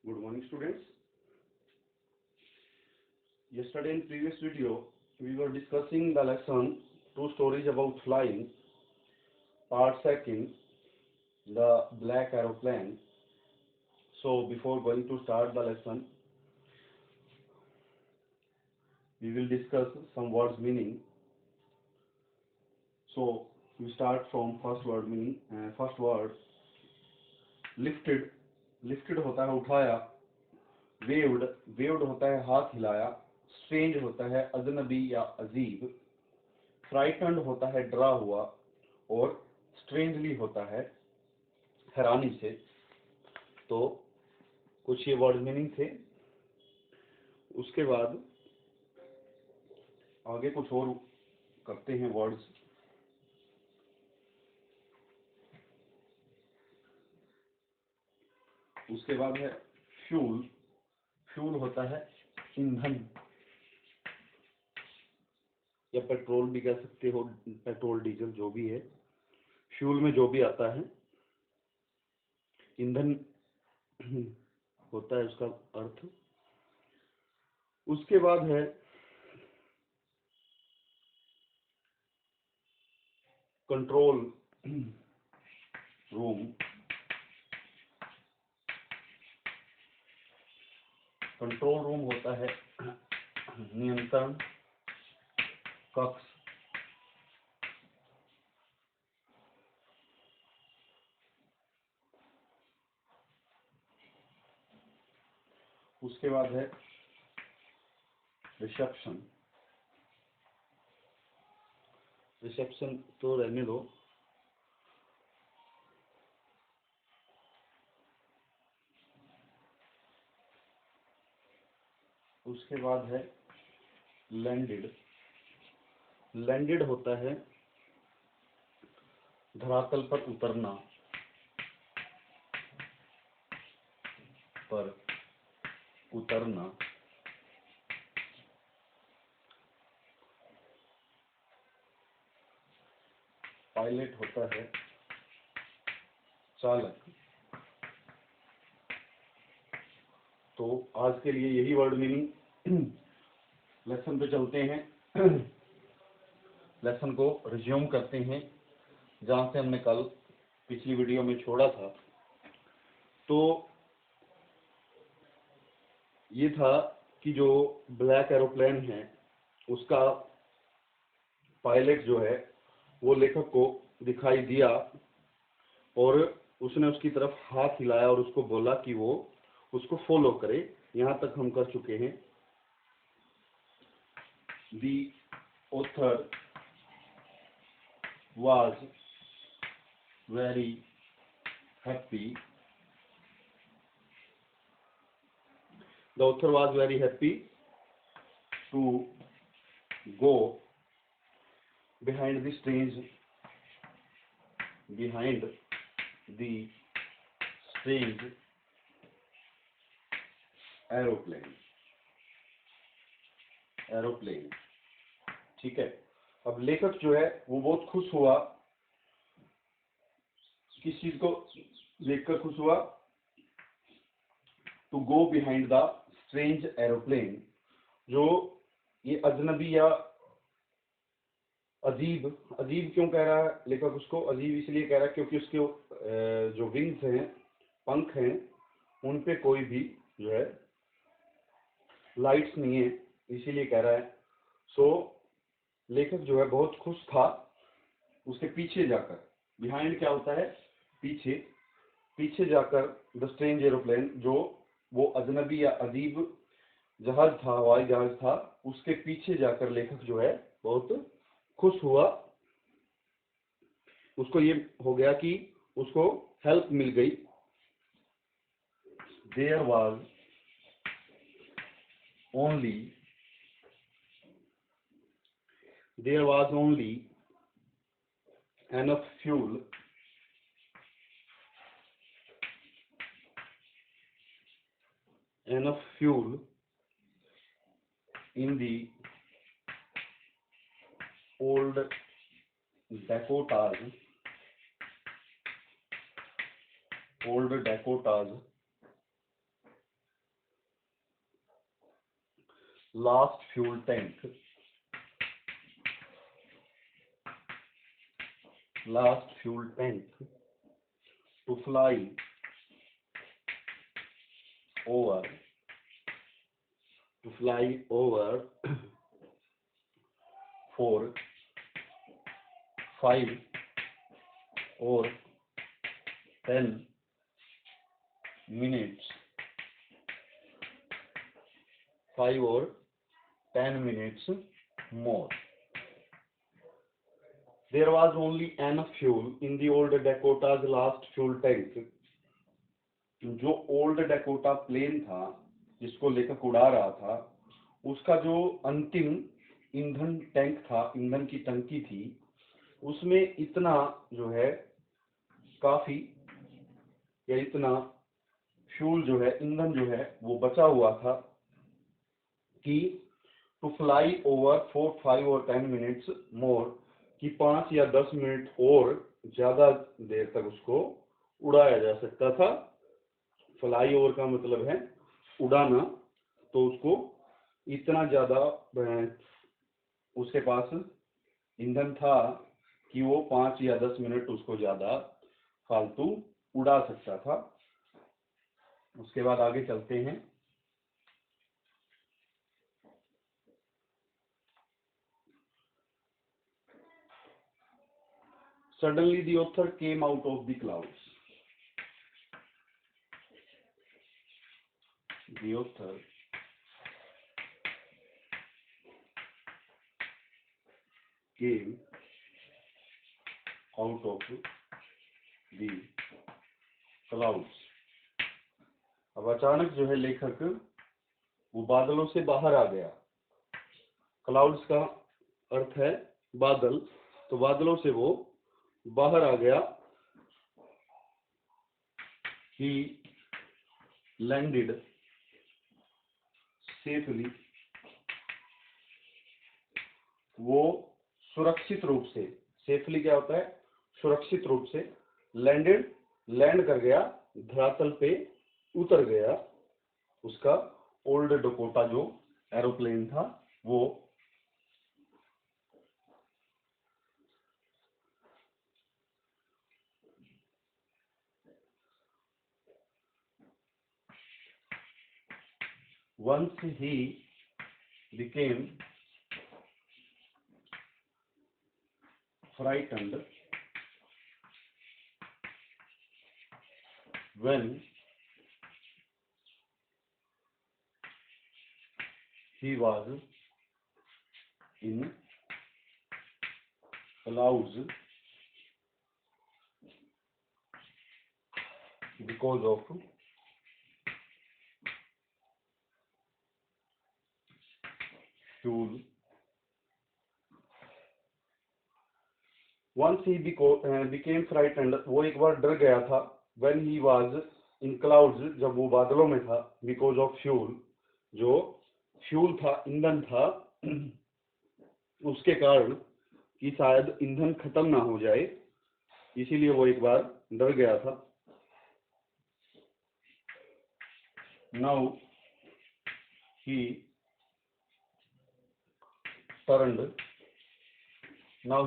Good morning, students. Yesterday in previous video, we were discussing the lesson Two Stories About Flying, part second, the black aeroplane. So before going to start the lesson, we will discuss some words meaning. So we start from first word meaning. First word lifted. Lifted होता है उठाया. Waved. Waved होता है हाथ हिलाया. Strange होता है अजनबी या अजीब. Frightened होता है डरा हुआ. और strangely होता है हैरानी से. तो कुछ ये वर्ड मीनिंग थे. उसके बाद आगे कुछ और करते हैं वर्ड्स. उसके बाद है फ्यूल. फ्यूल होता है ईंधन या पेट्रोल भी कह सकते हो. पेट्रोल डीजल जो भी है, फ्यूल में जो भी आता है ईंधन होता है उसका अर्थ. उसके बाद है कंट्रोल रूम. कंट्रोल रूम होता है नियंत्रण कक्ष. उसके बाद है रिसेप्शन. रिसेप्शन तो रहने दो. उसके बाद है लैंडेड. लैंडेड होता है धरातल पर उतरना. पर उतरना. पायलट होता है चालक. तो आज के लिए यही वर्ड मीनिंग. लेसन पे चलते हैं. लेसन को रिज्यूम करते हैं जहाँ से हमने कल पिछली वीडियो में छोड़ा था. तो ये था कि जो ब्लैक एरोप्लेन है उसका पायलट जो है वो लेखक को दिखाई दिया और उसने उसकी तरफ हाथ हिलाया और उसको बोला कि वो उसको फॉलो करे. यहाँ तक हम कर चुके हैं. The author was very happy. The author was very happy to go behind the strange aeroplane. ठीक है. अब लेखक जो है वो बहुत खुश हुआ. किस चीज को लेखक खुश हुआ? To go behind the strange aeroplane. जो ये अजनबी या अजीब. अजीब क्यों कह रहा है लेखक उसको? अजीब इसलिए कह रहा है क्योंकि उसके जो विंग्स हैं, पंख हैं, उन पे कोई भी जो है लाइट्स नहीं है, इसीलिए कह रहा है. सो लेखक जो है बहुत खुश था उसके पीछे जाकर. बिहाइंड क्या होता है? पीछे. पीछे जाकर द स्ट्रेंज एरोप्लेन, जो वो अजनबी या अजीब जहाज था, हवाई जहाज था, उसके पीछे जाकर लेखक जो है बहुत खुश हुआ. उसको ये हो गया कि उसको हेल्प मिल गई. There was only enough fuel in the old Dakotas last fuel tank, last fuel tank to fly over, to fly over 4, 5 or 10 minutes, 5 or 10 minutes more. There was only enough fuel in the old Dakota's last fuel tank. जो old डैकोटा plane था जिसको लेकर उड़ा रहा था, उसका जो अंतिम ईंधन टैंक था, ईंधन की टंकी थी, उसमें इतना जो है काफी या इतना फ्यूल जो है, ईंधन जो है वो बचा हुआ था कि टू फ्लाई ओवर 4, 5 और 10 मिनट्स मोर, कि 5 या 10 मिनट और ज्यादा देर तक उसको उड़ाया जा सकता था। फ्लाई ओवर का मतलब है उड़ाना, तो उसको इतना ज्यादा उसके पास ईंधन था कि वो 5 या 10 मिनट उसको ज्यादा फालतू उड़ा सकता था। उसके बाद आगे चलते हैं। Suddenly the author came out of the clouds. The author came out of the clouds. अब अचानक जो है लेखक वो बादलों से बाहर आ गया। क्लाउड्स का अर्थ है बादल, तो बादलों से वो बाहर आ गया। He landed safely, वो सुरक्षित रूप से, सेफली क्या होता है, सुरक्षित रूप से, लैंडेड लैंड कर गया, धरातल पे उतर गया। उसका ओल्ड डकोटा जो एरोप्लेन था वो। Once he became frightened when he was in clouds because of fuel. Once he became frightened, वो एक बार डर गया था। When he was in clouds, जब वो बादलों में था, because of fuel, जो फ्यूल था, ईंधन था, उसके कारण कि शायद ईंधन खत्म ना हो जाए, इसीलिए वो एक बार डर गया था। Now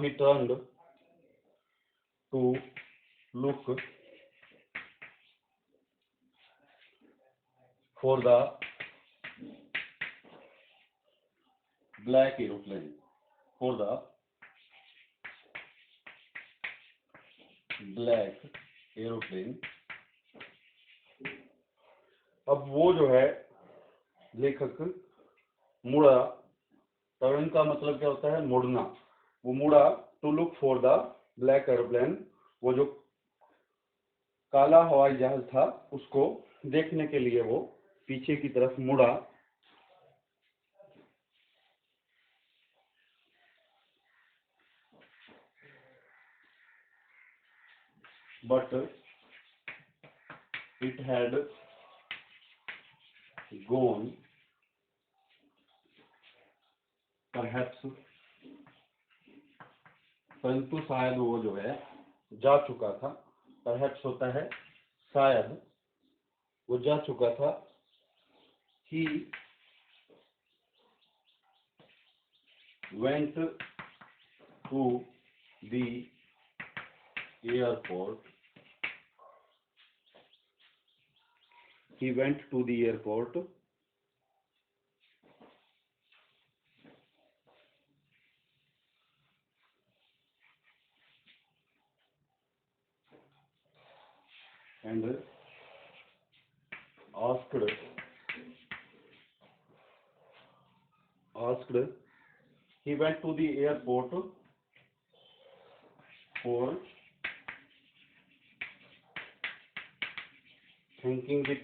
he turned to look for the black aeroplane, for the black aeroplane. अब वो जो है लेखक मुड़ा, टर्न का मतलब क्या होता है, मुड़ना, वो मुड़ा to look for the black aeroplane, वो जो काला हवाई जहाज था उसको देखने के लिए वो पीछे की तरफ मुड़ा। But it had gone, perhaps, परंतु शायद वो जो है जा चुका था। परहैप्स होता है शायद, वो जा चुका था। He went to the airport. He went to the airport and asked he went to the airport for thanking the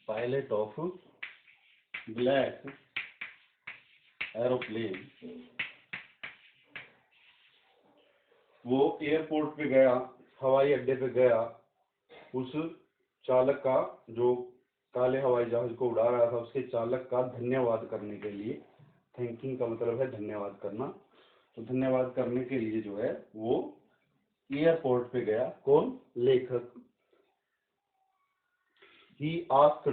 pilot of black aeroplane. वो एयरपोर्ट पे गया, हवाई अड्डे पे गया, उस चालक का, जो काले हवाई जहाज को उड़ा रहा था, उसके चालक का धन्यवाद करने के लिए। थैंकिंग का मतलब है धन्यवाद करना, तो धन्यवाद करने के लिए जो है वो एयरपोर्ट पे गया। कौन? लेखक। He asked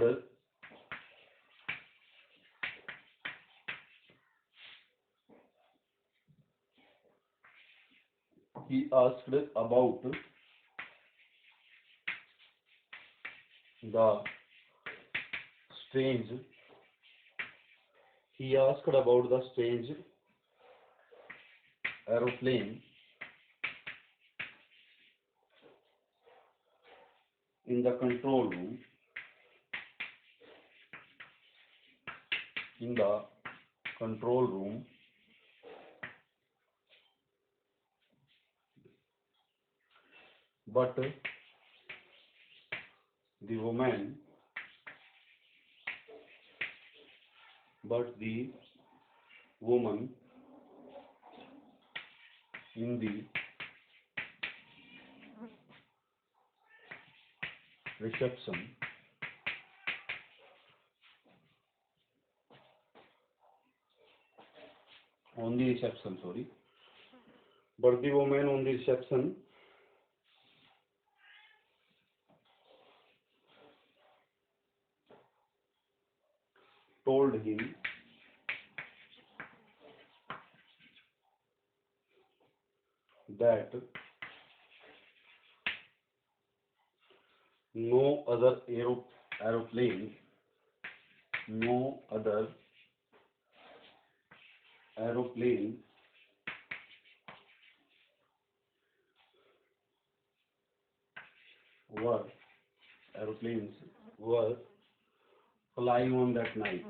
about the strange aeroplane in the control room. But the woman in the reception on the reception but the woman on the reception told him that no other aeroplane were flying on that night.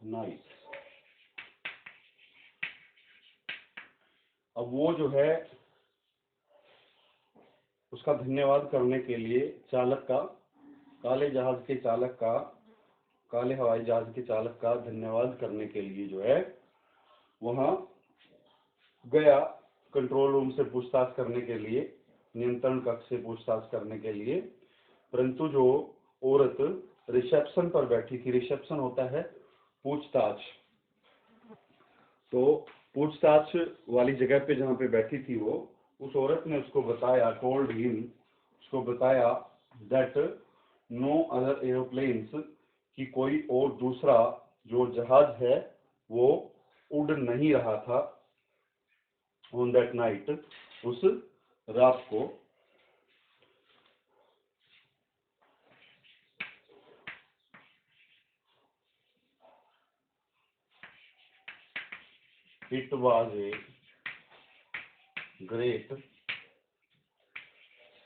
Night. अब वो जो है उसका धन्यवाद करने के लिए काले हवाई जहाज के चालक का धन्यवाद करने के लिए जो है वहां गया, कंट्रोल रूम से पूछताछ करने के लिए, नियंत्रण कक्ष से पूछताछ करने के लिए। परंतु जो औरत रिसेप्शन पर बैठी थी, रिसेप्शन होता है पूछताछ, तो पूछताछ वाली जगह पे जहाँ पे बैठी थी वो, उस औरत ने उसको बताया, टोल्ड हिम, उसको बताया दैट नो अदर एरोप्लेन्स, कि कोई और दूसरा जो जहाज है वो उड़ नहीं रहा था ऑन दैट नाइट, उस रात को। It was a great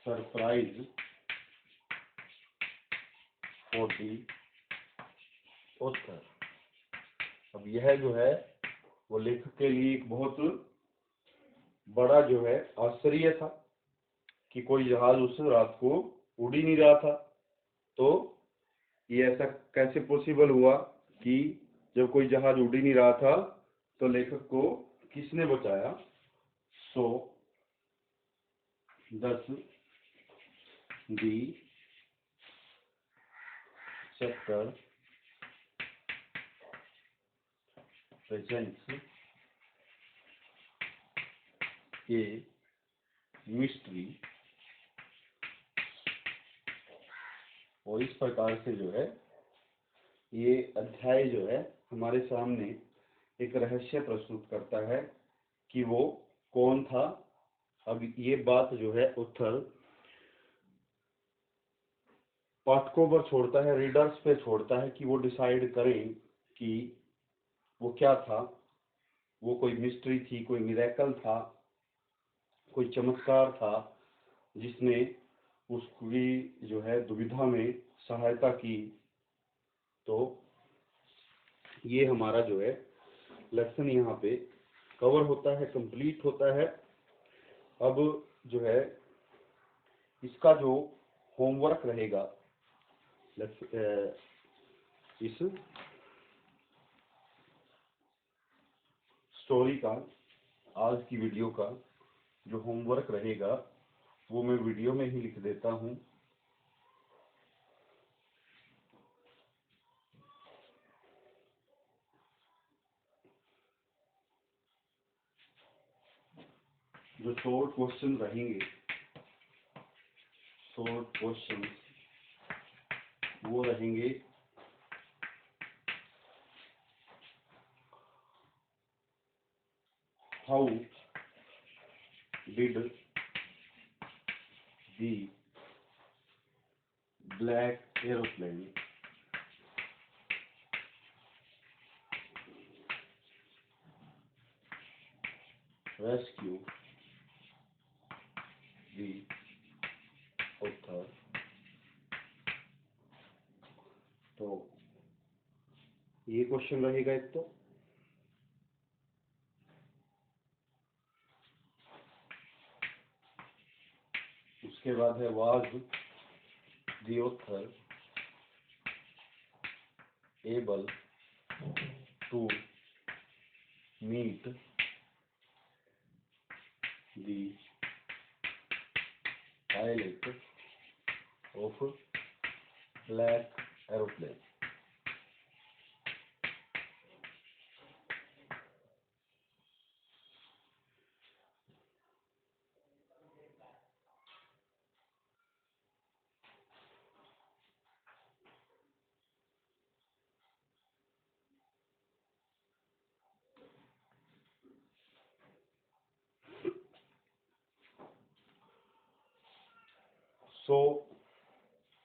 surprise for the author. अब यह जो है वो लेखक के लिए एक बहुत बड़ा जो है आश्चर्य था कि कोई जहाज उस रात को उड़ ही नहीं रहा था। तो ये ऐसा कैसे पॉसिबल हुआ कि जब कोई जहाज उड़ ही नहीं रहा था तो लेखक को किसने बचाया? सो thus the chapter presents a mystery। और इस प्रकार से जो है ये अध्याय जो है हमारे सामने एक रहस्य प्रस्तुत करता है कि वो कौन था। अब ये बात जो है उत्तर पाठकों पर छोड़ता है, रीडर्स पे छोड़ता है कि वो डिसाइड करें कि वो क्या था। वो कोई मिस्ट्री थी, कोई मिरेकल था, कोई चमत्कार था जिसने उसकी जो है दुविधा में सहायता की। तो ये हमारा जो है लेसन यहाँ पे कवर होता है, कंप्लीट होता है। अब जो है इसका जो होमवर्क रहेगा इस स्टोरी का, आज की वीडियो का जो होमवर्क रहेगा वो मैं वीडियो में ही लिख देता हूँ। जो शॉर्ट क्वेश्चन रहेंगे, शॉर्ट क्वेश्चन वो रहेंगे how did the black aeroplane rescue the author. तो ये क्वेश्चन रहेगा एक। तो उसके बाद है was the author able to meet the pilot of black aeroplane. So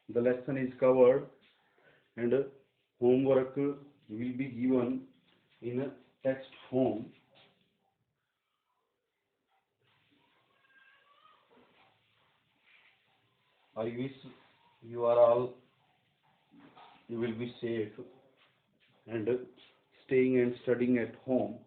the lesson is covered and homework will be given in a text form. I wish you are all, you will be safe and staying and studying at home.